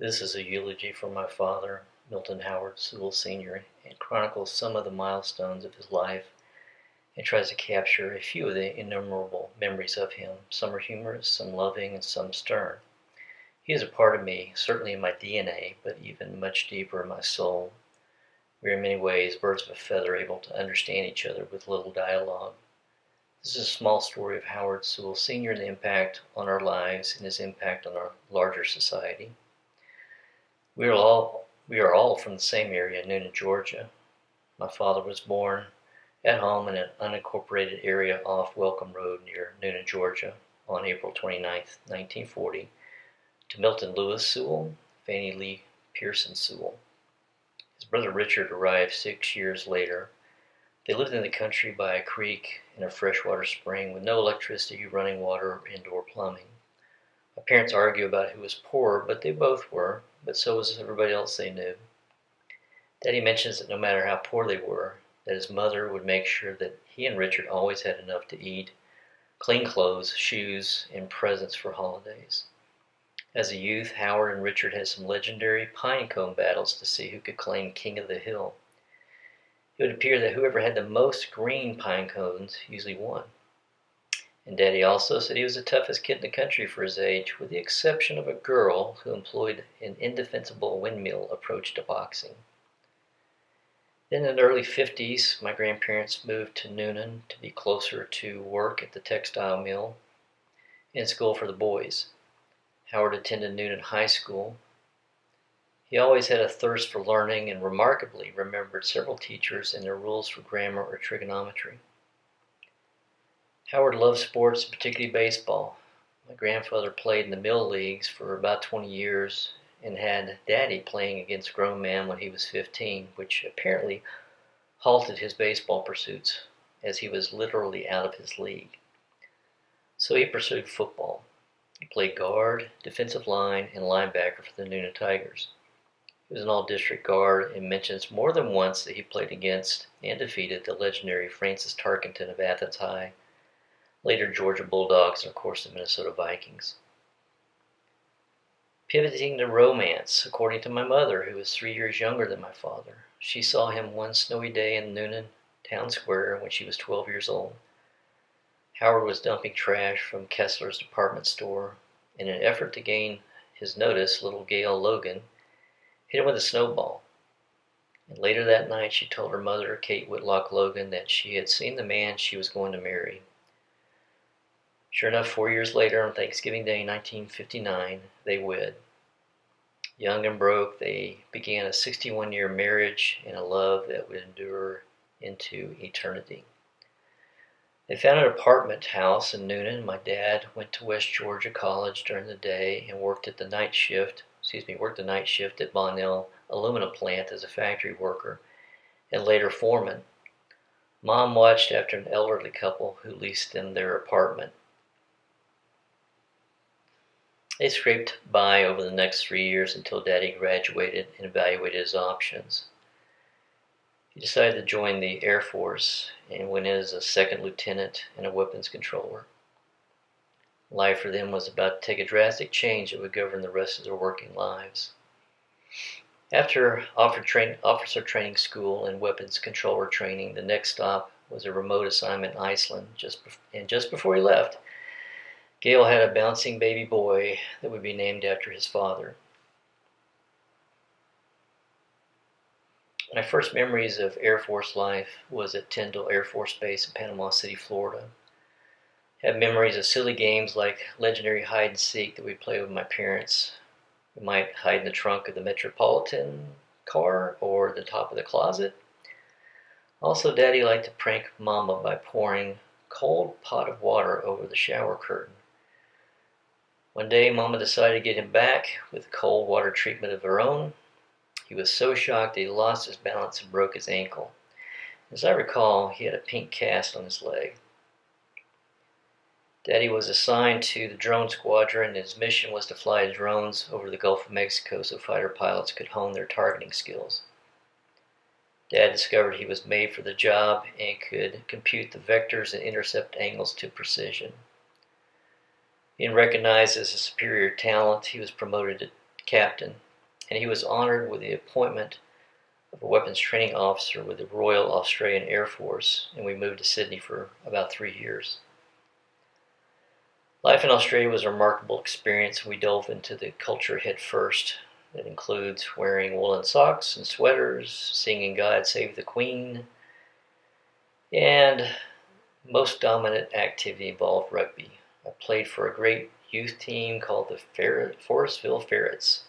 This is a eulogy for my father, Milton Howard Sewell Sr., and chronicles some of the milestones of his life and tries to capture a few of the innumerable memories of him. Some are humorous, some loving, and some stern. He is a part of me, certainly in my DNA, but even much deeper in my soul. We are in many ways birds of a feather, able to understand each other with little dialogue. This is a small story of Howard Sewell Sr. and the impact on our lives and his impact on our larger society. We are all from the same area, Newnan, Georgia. My father was born at home in an unincorporated area off Welcome Road near Newnan, Georgia, on April 29, 1940, to Milton Lewis Sewell, Fannie Lee Pearson Sewell. His brother Richard arrived 6 years later. They lived in the country by a creek and a freshwater spring with no electricity, running water, or indoor plumbing. My parents argue about who was poorer, but they both were, but so was everybody else they knew. Daddy mentions that no matter how poor they were, that his mother would make sure that he and Richard always had enough to eat, clean clothes, shoes, and presents for holidays. As a youth, Howard and Richard had some legendary pine cone battles to see who could claim king of the hill. It would appear that whoever had the most green pine cones usually won. And Daddy also said he was the toughest kid in the country for his age, with the exception of a girl who employed an indefensible windmill approach to boxing. Then in the early 50s, my grandparents moved to Newnan to be closer to work at the textile mill and school for the boys. Howard attended Newnan High School. He always had a thirst for learning and remarkably remembered several teachers and their rules for grammar or trigonometry. Howard loved sports, particularly baseball. My grandfather played in the mill leagues for about 20 years and had Daddy playing against grown men when he was 15, which apparently halted his baseball pursuits as he was literally out of his league. So he pursued football. He played guard, defensive line, and linebacker for the Newnan Tigers. He was an all-district guard and mentions more than once that he played against and defeated the legendary Francis Tarkenton of Athens High, later Georgia Bulldogs, and of course the Minnesota Vikings. Pivoting to romance, according to my mother, who was 3 years younger than my father. She saw him one snowy day in Newnan Town Square when she was 12 years old. Howard was dumping trash from Kessler's department store. In an effort to gain his notice, little Gail Logan hit him with a snowball. And later that night, she told her mother, Kate Whitlock Logan, that she had seen the man she was going to marry. Sure enough, 4 years later, on Thanksgiving Day 1959, they wed. Young and broke, they began a 61-year marriage and a love that would endure into eternity. They found an apartment house in Newnan. My dad went to West Georgia College during the day and worked the night shift at Bonnell Aluminum Plant as a factory worker and later foreman. Mom watched after an elderly couple who leased them their apartment. They scraped by over the next 3 years until Daddy graduated and evaluated his options. He decided to join the Air Force and went in as a second lieutenant and a weapons controller. Life for them was about to take a drastic change that would govern the rest of their working lives. After officer training school and weapons controller training, the next stop was a remote assignment in Iceland. Just before he left, Gail had a bouncing baby boy that would be named after his father. My first memories of Air Force life was at Tyndall Air Force Base in Panama City, Florida. I have memories of silly games like legendary hide and seek that we'd play with my parents. We might hide in the trunk of the Metropolitan car or the top of the closet. Also, Daddy liked to prank Mama by pouring a cold pot of water over the shower curtain. One day, Mama decided to get him back with cold water treatment of her own. He was so shocked that he lost his balance and broke his ankle. As I recall, he had a pink cast on his leg. Daddy was assigned to the drone squadron, and his mission was to fly drones over the Gulf of Mexico so fighter pilots could hone their targeting skills. Dad discovered he was made for the job and could compute the vectors and intercept angles to precision. Being recognized as a superior talent, he was promoted to captain and he was honored with the appointment of a weapons training officer with the Royal Australian Air Force, and we moved to Sydney for about 3 years. Life in Australia was a remarkable experience. We dove into the culture head first. That includes wearing woolen socks and sweaters, singing God Save the Queen, and most dominant activity involved rugby. I played for a great youth team called the Forestville Ferrets.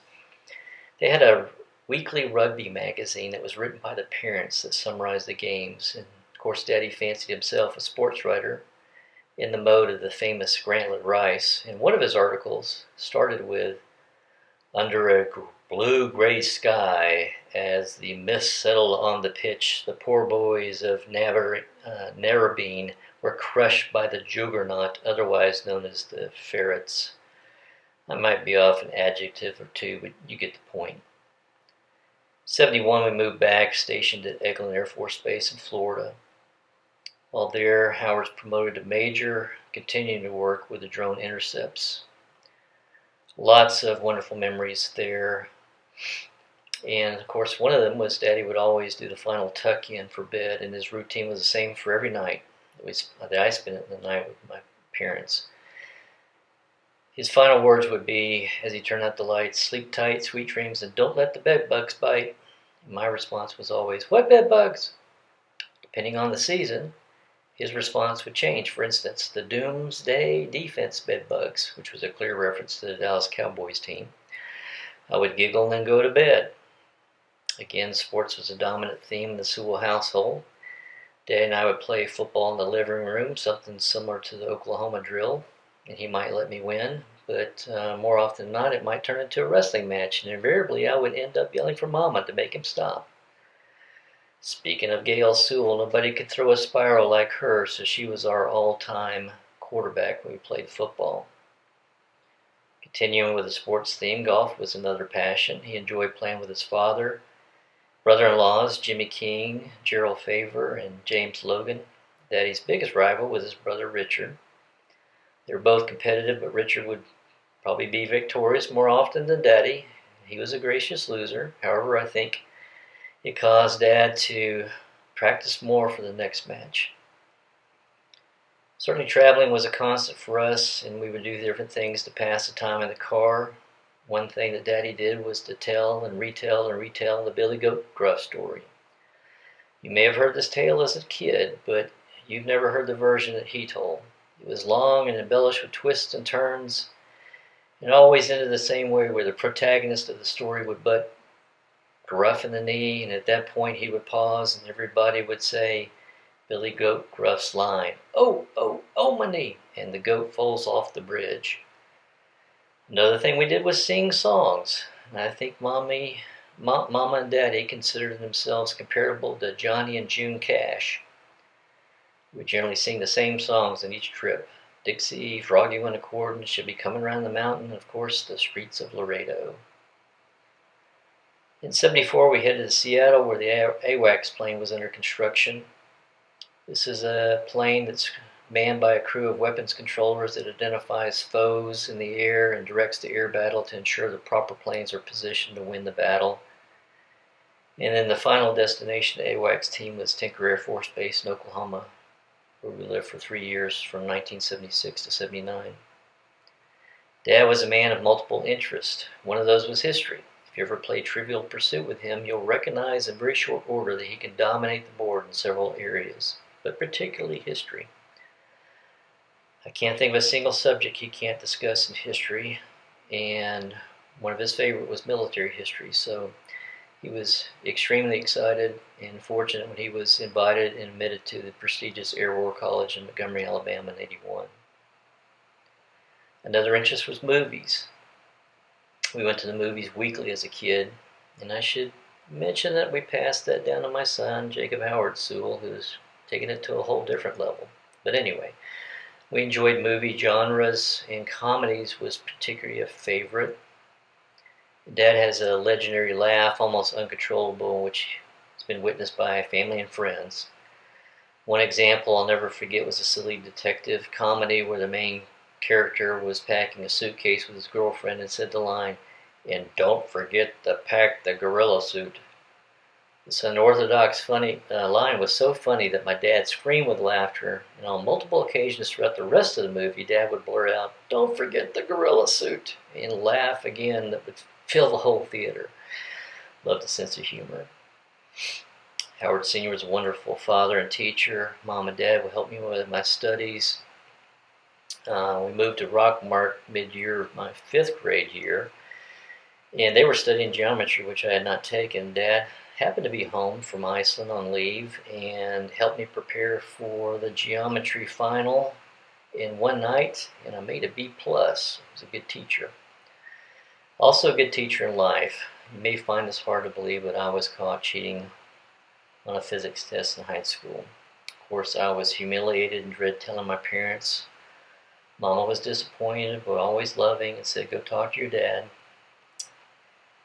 They had a weekly rugby magazine that was written by the parents that summarized the games, and of course Daddy fancied himself a sports writer in the mode of the famous Grantland Rice, and one of his articles started with, "Under a blue-gray sky, as the mist settled on the pitch, the poor boys of Narrabeen were crushed by the juggernaut, otherwise known as the Ferrets." I might be off an adjective or two, but you get the point. 1971, we moved back, stationed at Eglin Air Force Base in Florida. While there, Howard's promoted to major, continuing to work with the drone intercepts. Lots of wonderful memories there. And of course, one of them was Daddy would always do the final tuck-in for bed, and his routine was the same for every night that I spent the night with my parents. His final words would be, as he turned out the lights, "Sleep tight, sweet dreams, and don't let the bed bugs bite." And my response was always, "What bed bugs?" Depending on the season, his response would change. For instance, the Doomsday Defense bed bugs, which was a clear reference to the Dallas Cowboys team. I would giggle and then go to bed. Again, sports was a dominant theme in the Sewell household. Dad and I would play football in the living room, something similar to the Oklahoma drill, and he might let me win, but more often than not, it might turn into a wrestling match, and invariably I would end up yelling for Mama to make him stop. Speaking of Gail Sewell, nobody could throw a spiral like her, so she was our all-time quarterback when we played football. Continuing with the sports theme, golf was another passion. He enjoyed playing with his father, brother-in-laws Jimmy King, Gerald Favor, and James Logan. Daddy's biggest rival was his brother Richard. They were both competitive, but Richard would probably be victorious more often than Daddy. He was a gracious loser. However, I think it caused Dad to practice more for the next match. Certainly traveling was a constant for us, and we would do different things to pass the time in the car. One thing that Daddy did was to tell and retell and retell the Billy Goat Gruff story. You may have heard this tale as a kid, but you've never heard the version that he told. It was long and embellished with twists and turns, and always ended the same way, where the protagonist of the story would butt Gruff in the knee, and at that point he would pause and everybody would say Billy Goat Gruff's line, "Oh, oh, oh, my knee," and the goat falls off the bridge. Another thing we did was sing songs, and I think Mama and Daddy considered themselves comparable to Johnny and June Cash. We generally sing the same songs on each trip. Dixie, Froggy Went A-Courtin', Should Be Coming Round the Mountain, and of course the Streets of Laredo. In 1974, we headed to Seattle, where the AWACS plane was under construction. This is a plane that's manned by a crew of weapons controllers that identifies foes in the air and directs the air battle to ensure the proper planes are positioned to win the battle. And then the final destination of the AWACS team was Tinker Air Force Base in Oklahoma, where we lived for 3 years from 1976 to 1979. Dad was a man of multiple interests. One of those was history. If you ever play Trivial Pursuit with him, you'll recognize in very short order that he can dominate the board in several areas, but particularly history. I can't think of a single subject he can't discuss in history, and one of his favorite was military history, so he was extremely excited and fortunate when he was invited and admitted to the prestigious Air War College in Montgomery, Alabama in 1981. Another interest was movies. We went to the movies weekly as a kid, and I should mention that we passed that down to my son, Jacob Howard Sewell, who's taken it to a whole different level. But anyway, we enjoyed movie genres, and comedies was particularly a favorite. Dad has a legendary laugh, almost uncontrollable, which has been witnessed by family and friends. One example I'll never forget was a silly detective comedy where the main character was packing a suitcase with his girlfriend and said the line, And don't forget to pack the gorilla suit. This unorthodox funny line was so funny that my dad screamed with laughter, and on multiple occasions throughout the rest of the movie, Dad would blurt out, "Don't forget the gorilla suit," and laugh again that would fill the whole theater. Loved a sense of humor. Howard Sr. was a wonderful father and teacher. Mom and Dad would help me with my studies. We moved to Rockmart mid-year of my 5th grade year, and they were studying geometry, which I had not taken. Dad happened to be home from Iceland on leave and helped me prepare for the geometry final in one night, and I made a B+. He was a good teacher. Also a good teacher in life. You may find this hard to believe, but I was caught cheating on a physics test in high school. Of course, I was humiliated and dreaded telling my parents. Mama was disappointed, but always loving, and said, "Go talk to your dad."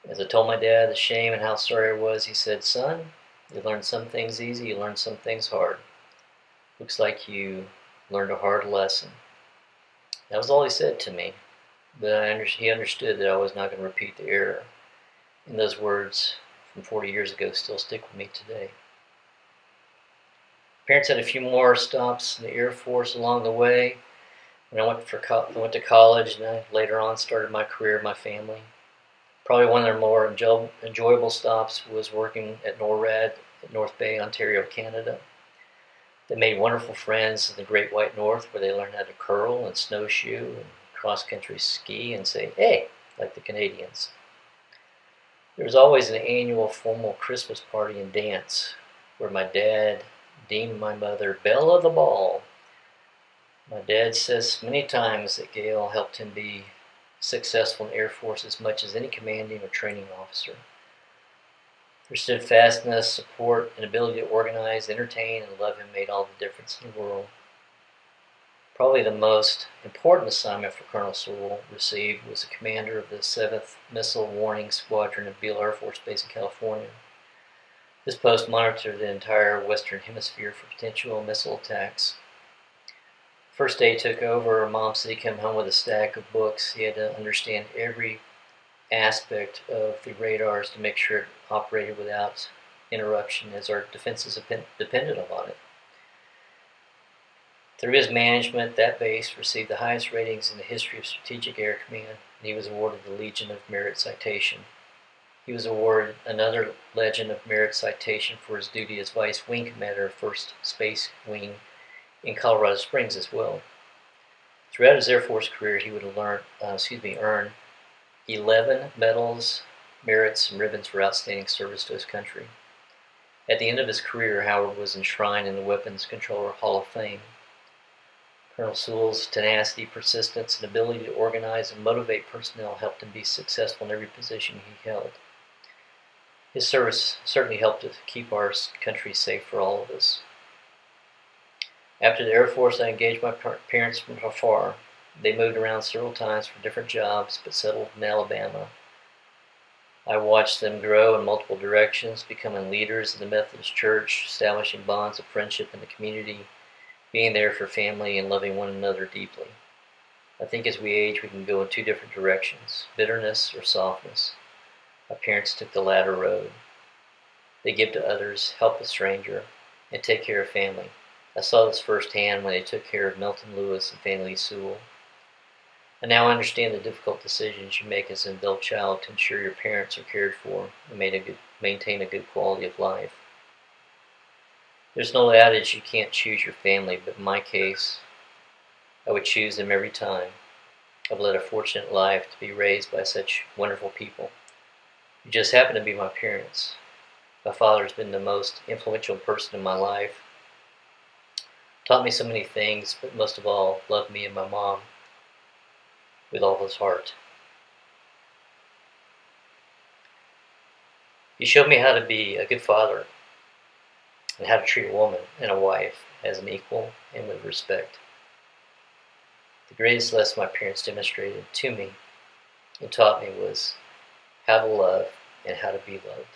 As I told my dad the shame and how sorry I was, he said, "Son, you learn some things easy, you learn some things hard. Looks like you learned a hard lesson." That was all he said to me, but he understood that I was not going to repeat the error. And those words from 40 years ago still stick with me today. Parents had a few more stops in the Air Force along the way. When I went to college, and I later on started my career, my family. Probably one of their more enjoyable stops was working at NORAD at North Bay, Ontario, Canada. They made wonderful friends in the Great White North, where they learned how to curl and snowshoe and cross-country ski and say, "Hey," like the Canadians. There was always an annual formal Christmas party and dance, where my dad deemed my mother belle of the ball. My dad says many times that Gail helped him be successful in the Air Force as much as any commanding or training officer. Her steadfastness, support, and ability to organize, entertain, and love him made all the difference in the world. Probably the most important assignment for Colonel Sewell received was the commander of the 7th Missile Warning Squadron at Beale Air Force Base in California. This post monitored the entire Western Hemisphere for potential missile attacks. First day he took over, Mom said he came home with a stack of books. He had to understand every aspect of the radars to make sure it operated without interruption, as our defenses depended upon it. Through his management, that base received the highest ratings in the history of Strategic Air Command, and he was awarded the Legion of Merit Citation. He was awarded another Legion of Merit Citation for his duty as Vice Wing Commander of 1st Space Wing in Colorado Springs as well. Throughout his Air Force career, he would earn 11 medals, merits, and ribbons for outstanding service to his country. At the end of his career, Howard was enshrined in the Weapons Controller Hall of Fame. Colonel Sewell's tenacity, persistence, and ability to organize and motivate personnel helped him be successful in every position he held. His service certainly helped to keep our country safe for all of us. After the Air Force, I engaged my parents from afar. They moved around several times for different jobs, but settled in Alabama. I watched them grow in multiple directions, becoming leaders in the Methodist Church, establishing bonds of friendship in the community, being there for family, and loving one another deeply. I think as we age, we can go in 2 different directions, bitterness or softness. My parents took the latter road. They give to others, help a stranger, and take care of family. I saw this firsthand when they took care of Milton Lewis and Fannie Sewell. I now understand the difficult decisions you make as an adult child to ensure your parents are cared for and maintain a good quality of life. There's no adage you can't choose your family, but in my case, I would choose them every time. I've led a fortunate life to be raised by such wonderful people who just happen to be my parents. My father has been the most influential person in my life. Taught me so many things, but most of all, loved me and my mom with all his heart. He showed me how to be a good father and how to treat a woman and a wife as an equal and with respect. The greatest lesson my parents demonstrated to me and taught me was how to love and how to be loved.